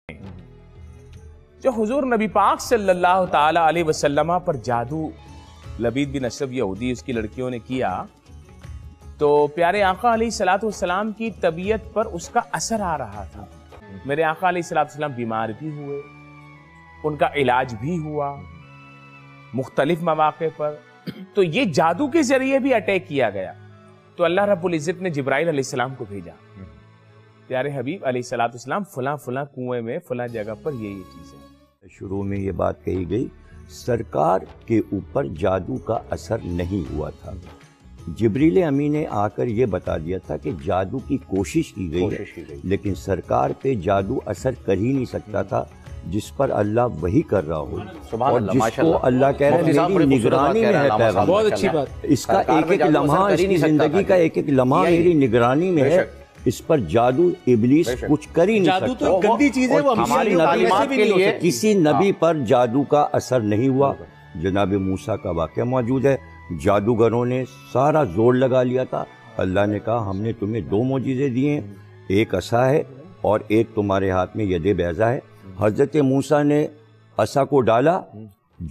जो हुजूर नबी पाक सल्लल्लाहु ताला अलैहि वसल्लम पर जादू लबीद बिन अशरफ यहूदी उसकी लड़कियों ने किया, तो प्यारे आका अलैहिस्सलातु वस्सलाम की तबीयत पर उसका असर आ रहा था। मेरे आका अलैहिस्सलातु वस्सलाम बीमार भी हुए, उनका इलाज भी हुआ मुख्तलिफ मौके पर। तो ये जादू के जरिए भी अटैक किया गया, तो अल्लाह रब्बुल इज्जत ने जिब्राइल अलैहिस्सलाम को भेजा, प्यारे हबीब अलैहिस्सलातु वस्सलाम फला फला कुएं में फला जगह पर ये चीज है। शुरू में ये बात कही गई, सरकार के ऊपर जादू का असर नहीं हुआ था। जिब्रील अमीन ने आकर ये बता दिया था कि जादू की कोशिश की गई, लेकिन सरकार पे जादू असर कर ही नहीं सकता था जिस पर अल्लाह वही कर रहा हो और जिसको अल्लाह कह रहे हैं मेरी निगरानी में है पैगाम। बहुत अच्छी बात। इसका एक एक लम्हा, इसकी जिंदगी का एक एक लम्हा मेरी निगरानी में है। इस पर जादू इब्लीस कुछ कर ही नहीं सकता। जादू तो गंदी चीज है, वो हमारी नबी के लिए किसी नबी पर जादू का असर नहीं हुआ। जनाब मूसा का वाक़या मौजूद है, जादूगरों ने सारा जोर लगा लिया था। अल्लाह ने कहा हमने तुम्हें दो मौजिज़े दिए हैं, एक असा है और एक तुम्हारे हाथ में यदे बैज़ा है। हजरत मूसा ने असा को डाला,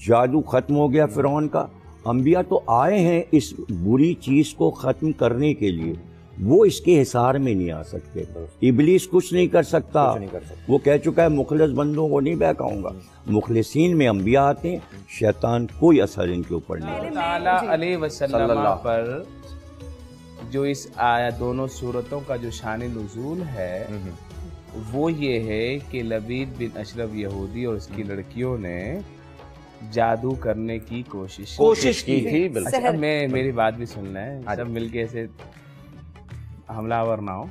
जादू खत्म हो गया फिरौन का। अंबिया तो आए हैं इस बुरी चीज को खत्म करने के लिए, वो इसके हिसार में नहीं आ सकते। इब्लीस कुछ नहीं कर सकता, वो कह चुका है मुखलिस बंदों को नहीं बहकाऊंगा। मुखलिसीन में अंबिया आते हैं, शैतान कोई असर इनके ऊपर नहीं। ताला अलैहि वसल्लम पर जो इस आया दोनों सूरतों का जो शान नुज़ूल है वो ये है कि लबीद बिन अशरफ यहूदी और उसकी लड़कियों ने जादू करने की कोशिश की थी। अच्छा, मैं मेरी बात भी सुनना है, सब मिलके ऐसे हमलावर ना हो।